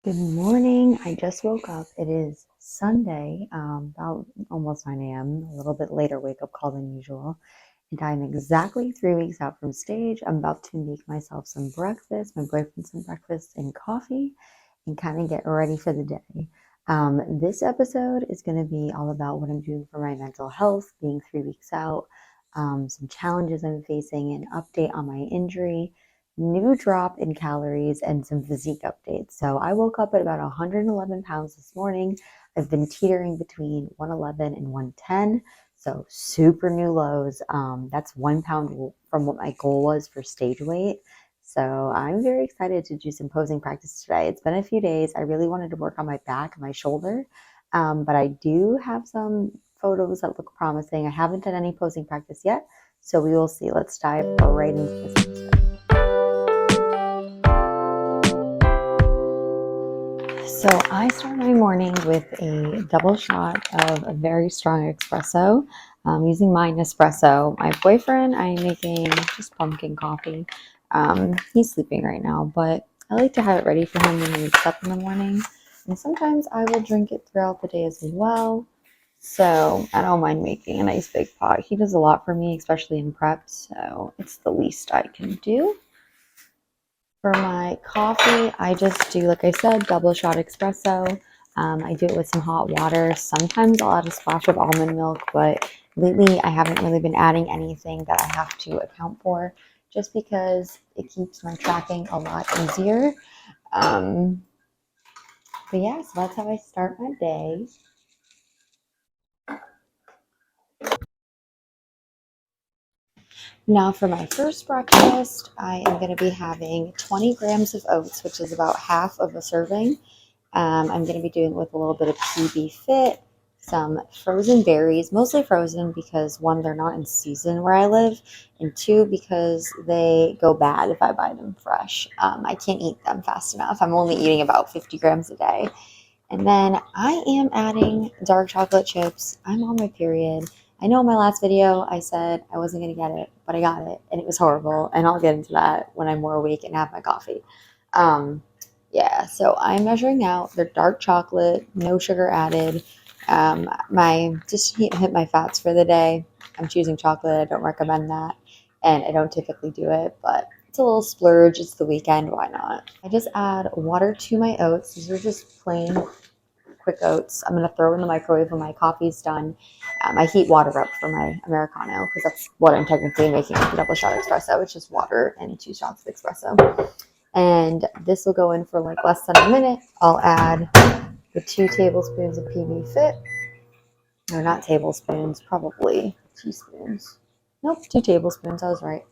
Good morning. I just woke up. It is Sunday, about almost 9 a.m., a little bit later wake up call than usual. And I'm exactly 3 weeks out from stage. I'm about to make myself some breakfast, my boyfriend some breakfast and coffee, and kind of get ready for the day. This episode is going to be all about what I'm doing for my mental health, being 3 weeks out, some challenges I'm facing, an update on my injury, new drop in calories, and some physique updates. So I woke up at about 111 pounds this morning. I've been teetering between 111 and 110. So super new lows. That's 1 pound from what my goal was for stage weight. So I'm very excited to do some posing practice today. It's been a few days. I really wanted to work on my back and my shoulder, but I do have some photos that look promising. I haven't done any posing practice yet, so we will see. Let's dive right into this episode. So I start my morning with a double shot of a very strong espresso. Using my Nespresso. My boyfriend, I'm making just pumpkin coffee. He's sleeping right now, but I like to have it ready for him when he wakes up in the morning. And sometimes I will drink it throughout the day as well. So I don't mind making a nice big pot. He does a lot for me, especially in prep, so it's the least I can do. For my coffee, I just do, like I said, double shot espresso. I do it with some hot water. Sometimes I'll add a splash of almond milk, but lately I haven't really been adding anything that I have to account for just because it keeps my tracking a lot easier. But yeah, so that's how I start my day. Now for my first breakfast, I am going to be having 20 grams of oats, which is about half of a serving. I'm going to be doing it with a little bit of PB Fit, some frozen berries, mostly frozen because one, they're not in season where I live, and two, because they go bad if I buy them fresh. I can't eat them fast enough. I'm only eating about 50 grams a day. And then I am adding dark chocolate chips. I'm on my period. I know in my last video I said I wasn't going to get it, but I got it, and it was horrible. And I'll get into that when I'm more awake and have my coffee. Yeah, so I'm measuring out. They're dark chocolate, no sugar added. Just hit my fats for the day. I'm choosing chocolate. I don't recommend that, and I don't typically do it, but it's a little splurge. It's the weekend. Why not? I just add water to my oats. These are just plain quick oats. I'm going to throw in the microwave when my coffee's done. I heat water up for my Americano because that's what I'm technically making with the double shot espresso, which is water and 2 shots of espresso. And this will go in for like less than a minute. I'll add the 2 tablespoons of PB Fit. No, not tablespoons, probably teaspoons. Nope, 2 tablespoons, I was right.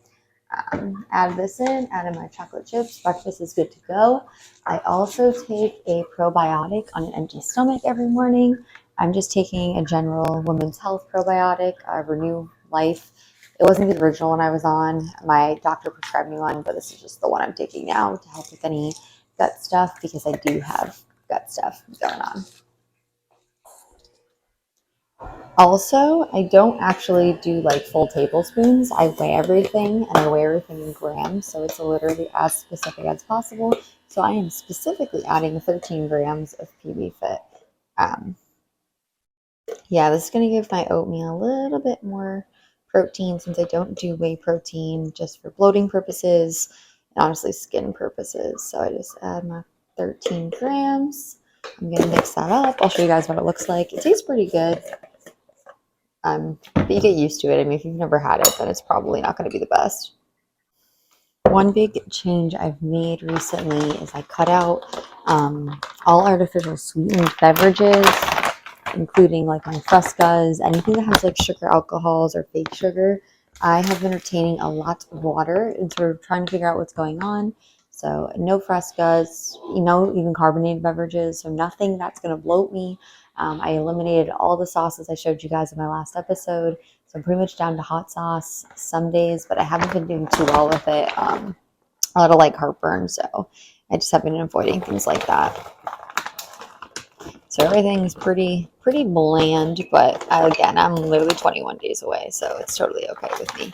Add this in, add in my chocolate chips. Breakfast is good to go. I also take a probiotic on an empty stomach every morning. I'm just taking a general women's health probiotic, Renew Life. It wasn't the original one I was on. My doctor prescribed me one, but this is just the one I'm taking now to help with any gut stuff because I do have gut stuff going on. Also, I don't actually do like full tablespoons. I weigh everything and I weigh everything in grams. So it's literally as specific as possible. So I am specifically adding 13 grams of PB Fit. Yeah, this is going to give my oatmeal a little bit more protein since I don't do whey protein just for bloating purposes and honestly skin purposes. So I just add my 13 grams. I'm going to mix that up. I'll show you guys what it looks like. It tastes pretty good. But you get used to it. I mean, if you've never had it, then it's probably not going to be the best. One big change I've made recently is I cut out all artificial sweetened beverages, including like my Frescas, anything that has like sugar alcohols or fake sugar. I have been retaining a lot of water and sort of trying to figure out what's going on. So no Frescas, even carbonated beverages. So nothing that's going to bloat me. I eliminated all the sauces I showed you guys in my last episode. So I'm pretty much down to hot sauce some days, but I haven't been doing too well with it. A lot of like heartburn. So I just have been avoiding things like that. So everything's pretty bland, but again, I'm literally 21 days away, so it's totally okay with me.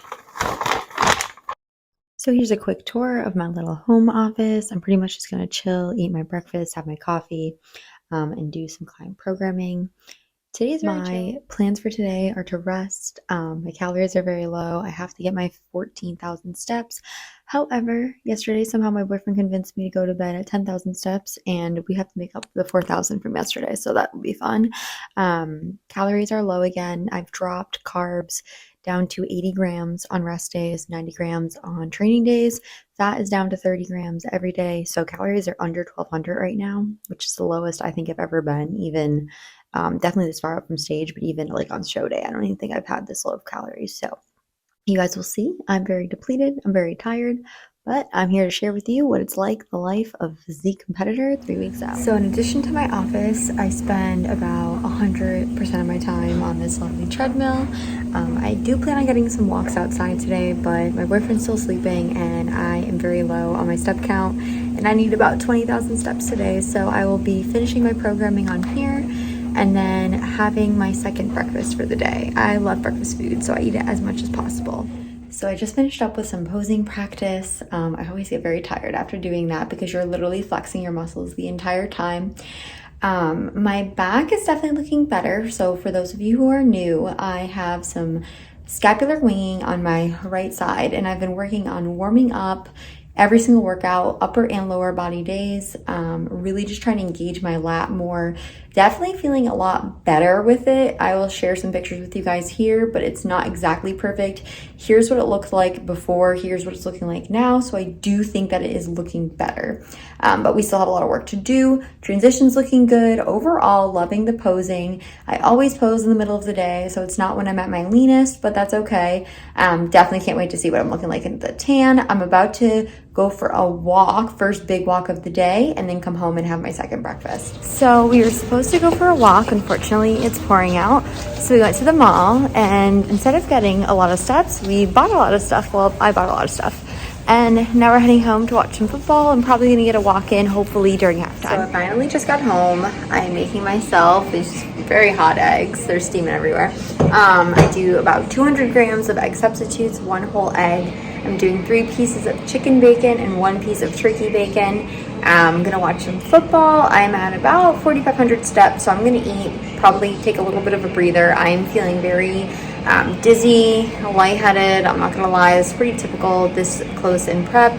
So here's a quick tour of my little home office. I'm pretty much just going to chill, eat my breakfast, have my coffee, and do some client programming. My plans for today are to rest. My calories are very low. I have to get my 14,000 steps. However, yesterday somehow my boyfriend convinced me to go to bed at 10,000 steps, and we have to make up the 4,000 from yesterday, so that will be fun. Calories are low again. I've dropped carbs down to 80 grams on rest days, 90 grams on training days. Fat is down to 30 grams every day. So calories are under 1,200 right now, which is the lowest I think I've ever been, even definitely this far up from stage, but even like on show day, I don't even think I've had this low of calories. So you guys will see. I'm very depleted. I'm very tired, but I'm here to share with you what it's like the life of a physique competitor 3 weeks out. So in addition to my office, I spend about 100% of my time on this lovely treadmill. I do plan on getting some walks outside today, but my boyfriend's still sleeping and I am very low on my step count and I need about 20,000 steps today. So I will be finishing my programming on here and then having my second breakfast for the day. I love breakfast food, so I eat it as much as possible. So I just finished up with some posing practice. I always get very tired after doing that because you're literally flexing your muscles the entire time. My back is definitely looking better. So for those of you who are new, I have some scapular winging on my right side, and I've been working on warming up every single workout, upper and lower body days, really just trying to engage my lat more. Definitely feeling a lot better with it. I will share some pictures with you guys here, but it's not exactly perfect. Here's what it looked like before. Here's what it's looking like now. So I do think that it is looking better, but we still have a lot of work to do. Transition's looking good. Overall, loving the posing. I always pose in the middle of the day, so it's not when I'm at my leanest, but that's okay. Definitely can't wait to see what I'm looking like in the tan. I'm about to go for a walk, first big walk of the day, and then come home and have my second breakfast. So we were supposed to go for a walk. Unfortunately, it's pouring out. So we went to the mall, and instead of getting a lot of steps, we bought a lot of stuff. Well, I bought a lot of stuff. And now we're heading home to watch some football. I'm probably gonna get a walk in, hopefully during halftime. So I finally just got home. I'm making myself these very hot eggs. They're steaming everywhere. I do about 200 grams of egg substitutes, 1 whole egg. I'm doing 3 pieces of chicken bacon and 1 piece of turkey bacon. I'm gonna watch some football. I'm at about 4,500 steps, so I'm gonna eat, probably take a little bit of a breather. I'm feeling very dizzy, lightheaded. I'm not gonna lie, it's pretty typical this close in prep.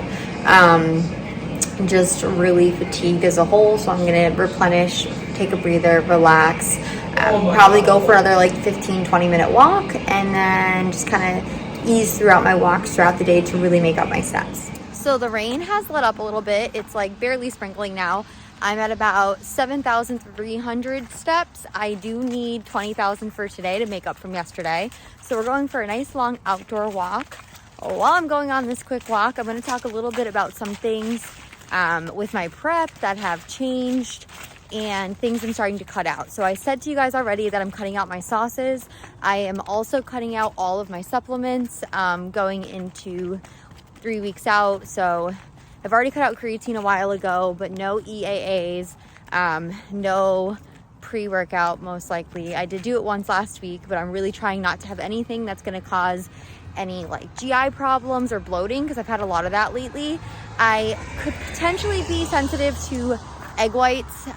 Just really fatigued as a whole, so I'm gonna replenish, take a breather, relax, probably go for another like 15-20 minute walk, and then just kind of ease throughout my walks throughout the day to really make up my steps. So the rain has let up a little bit. It's like barely sprinkling now. I'm at about 7,300 steps. I do need 20,000 for today to make up from yesterday. So we're going for a nice long outdoor walk. While I'm going on this quick walk, I'm going to talk a little bit about some things with my prep that have changed and things I'm starting to cut out. So I said to you guys already that I'm cutting out my sauces. I am also cutting out all of my supplements going into 3 weeks out. So I've already cut out creatine a while ago, but no EAAs, no pre-workout most likely. I did do it once last week, but I'm really trying not to have anything that's gonna cause any like GI problems or bloating, because I've had a lot of that lately. I could potentially be sensitive to egg whites,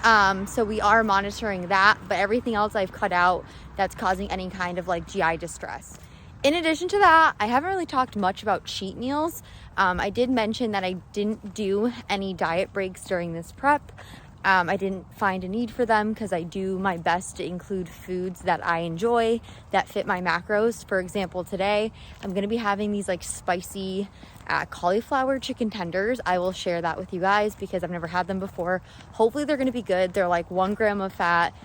so we are monitoring that, but everything else I've cut out that's causing any kind of like GI distress. In addition to that, I haven't really talked much about cheat meals. I did mention that I didn't do any diet breaks during this prep. I didn't find a need for them because I do my best to include foods that I enjoy that fit my macros. For example, today I'm going to be having these like spicy cauliflower chicken tenders. I will share that with you guys because I've never had them before. Hopefully they're going to be good. They're like 1 gram of fat,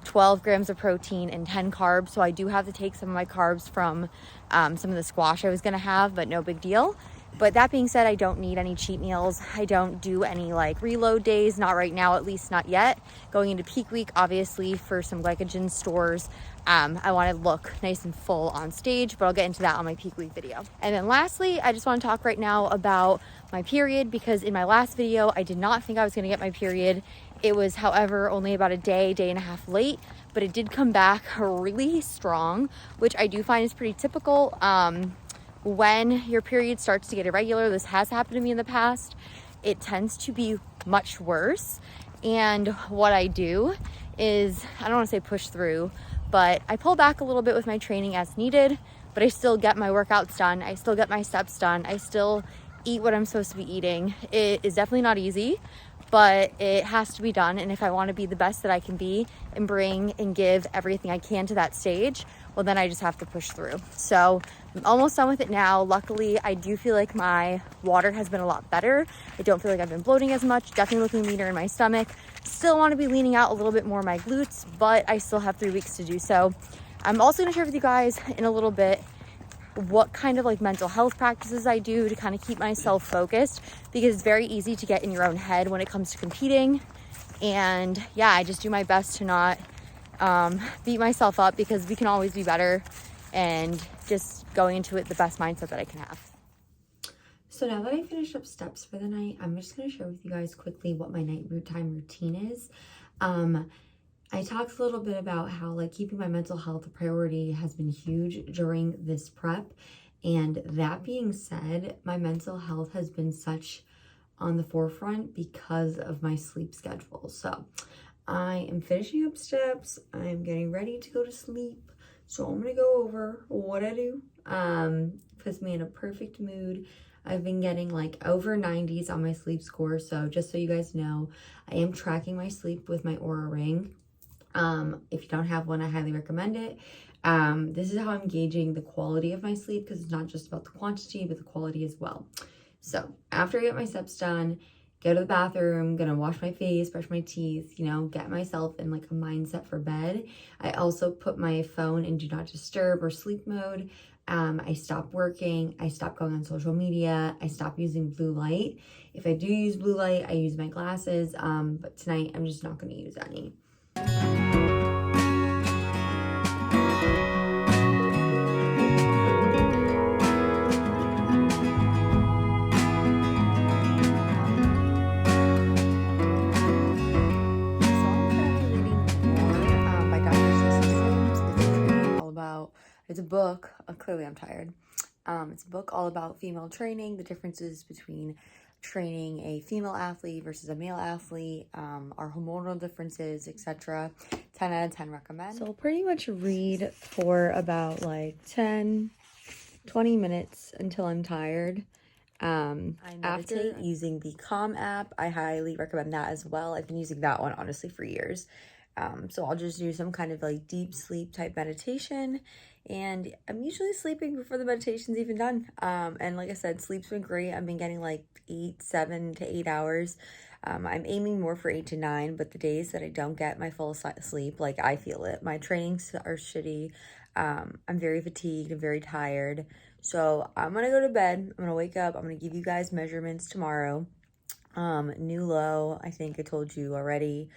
12 grams of protein, and 10 carbs. So I do have to take some of my carbs from some of the squash I was going to have, but no big deal. But that being said, I don't need any cheat meals. I don't do any like reload days, not right now, at least not yet. Going into peak week, obviously for some glycogen stores, I want to look nice and full on stage, but I'll get into that on my peak week video. And then lastly, I just want to talk right now about my period, because in my last video, I did not think I was going to get my period. It was, however, only about a day and a half late, but it did come back really strong, which I do find is pretty typical. when your period starts to get irregular, this has happened to me in the past, it tends to be much worse. And what I do is, I don't want to say push through, but I pull back a little bit with my training as needed, but I still get my workouts done. I still get my steps done. I still eat what I'm supposed to be eating. It is definitely not easy, but it has to be done. And if I want to be the best that I can be and bring and give everything I can to that stage, well, then I just have to push through. So I'm almost done with it now. Luckily, I do feel like my water has been a lot better. I don't feel like I've been bloating as much, definitely looking leaner in my stomach. Still want to be leaning out a little bit more my glutes, but I still have 3 weeks to do so. I'm also going to share with you guys in a little bit what kind of like mental health practices I do to kind of keep myself focused, because it's very easy to get in your own head when it comes to competing. And yeah, I just do my best to not beat myself up, because we can always be better, and just going into it the best mindset that I can have. So now that I finished up steps for the night, I'm just going to share with you guys quickly what my nighttime routine is. I talked a little bit about how like keeping my mental health a priority has been huge during this prep. And that being said, my mental health has been such on the forefront because of my sleep schedule. So I am finishing up steps. I'm getting ready to go to sleep. So I'm going to go over what I do. Puts me in a perfect mood. I've been getting like over 90s on my sleep score. So just so you guys know, I am tracking my sleep with my Oura Ring. If you don't have one, I highly recommend it. This is how I'm gauging the quality of my sleep, because it's not just about the quantity, but the quality as well. So after I get my steps done, go to the bathroom, gonna wash my face, brush my teeth, you know, get myself in like a mindset for bed. I also put my phone in do not disturb or sleep mode. I stop working, I stop going on social media, I stop using blue light. If I do use blue light, I use my glasses, but tonight I'm just not gonna use any. It's a book, clearly I'm tired. It's a book all about female training, the differences between training a female athlete versus a male athlete, our hormonal differences, etc. 10 out of 10 recommend. So I'll pretty much read for about like 10, 20 minutes until I'm tired. I meditate using the Calm app. I highly recommend that as well. I've been using that one honestly for years. So I'll just do some kind of like deep sleep type meditation, and I'm usually sleeping before the meditation's even done. And like I said, sleep's been great. I've been getting like 7 to 8 hours. I'm aiming more for 8 to 9, but the days that I don't get my full sleep, like I feel it. My trainings are shitty. I'm very fatigued. I'm very tired. So I'm going to go to bed. I'm going to wake up. I'm going to give you guys measurements tomorrow. New low, I think I told you already.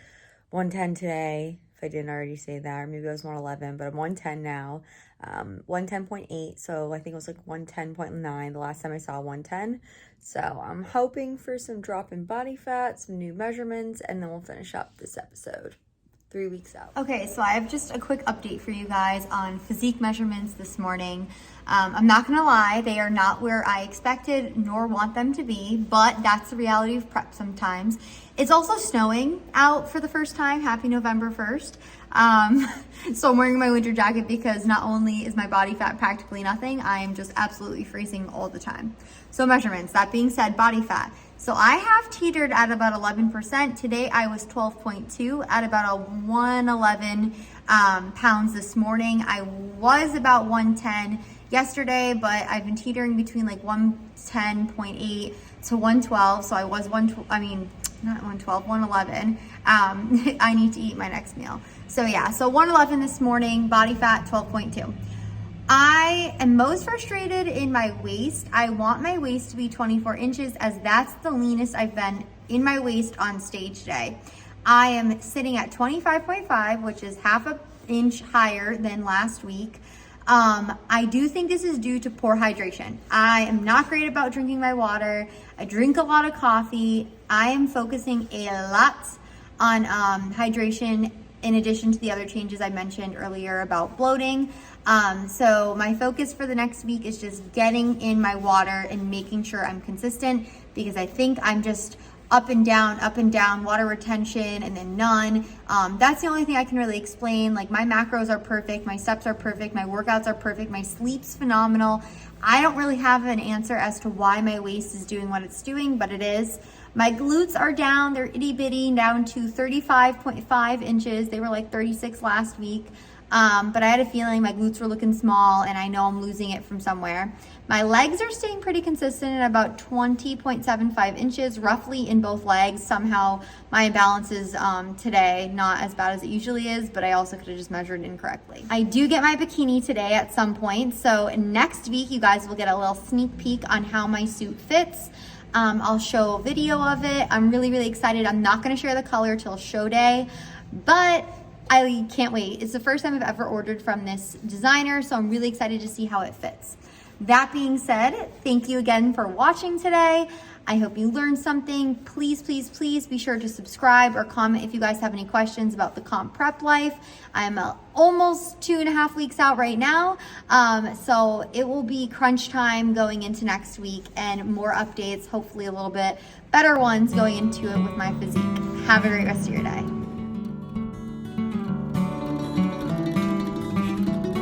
110 today, if I didn't already say that, or maybe I was 111, but I'm 110 now. 110.8, so I think it was like 110.9 the last time I saw 110. So I'm hoping for some drop in body fat, some new measurements, and then we'll finish up this episode. 3 weeks out. Okay, so I have just a quick update for you guys on physique measurements this morning. I'm not gonna lie, they are not where I expected nor want them to be, but that's the reality of prep sometimes. It's also snowing out for the first time. Happy November 1st. So I'm wearing my winter jacket because not only is my body fat practically nothing, I am just absolutely freezing all the time. So measurements, that being said, body fat. So I have teetered at about 11%. Today I was 12.2 at about a 111 pounds this morning. I was about 110 yesterday, but I've been teetering between like 110.8 to 112. So I was not 112, 111. I need to eat my next meal. So yeah, so 111 this morning, body fat 12.2. I am most frustrated in my waist. I want my waist to be 24 inches as that's the leanest I've been in my waist on stage today. I am sitting at 25.5, which is half an inch higher than last week. I do think this is due to poor hydration. I am not great about drinking my water. I drink a lot of coffee. I am focusing a lot on hydration in addition to the other changes I mentioned earlier about bloating. So my focus for the next week is just getting in my water and making sure I'm consistent, because I think I'm just up and down, water retention, and then none. That's the only thing I can really explain. Like, my macros are perfect, my steps are perfect, my workouts are perfect, my sleep's phenomenal. I don't really have an answer as to why my waist is doing what it's doing, but it is. My glutes are down, they're itty bitty, down to 35.5 inches. They were like 36 last week. But I had a feeling my glutes were looking small, and I know I'm losing it from somewhere. My legs are staying pretty consistent at about 20.75 inches, roughly, in both legs. Somehow my imbalance is today not as bad as it usually is, but I also could have just measured incorrectly. I do get my bikini today at some point, so next week you guys will get a little sneak peek on how my suit fits. I'll show a video of it. I'm really, really excited. I'm not going to share the color till show day, but I can't wait. It's the first time I've ever ordered from this designer, so I'm really excited to see how it fits. That being said, thank you again for watching today. I hope you learned something. Please, please, please be sure to subscribe or comment if you guys have any questions about the comp prep life. I'm almost 2.5 weeks out right now, so it will be crunch time going into next week, and more updates, hopefully a little bit better ones going into it with my physique. Have a great rest of your day.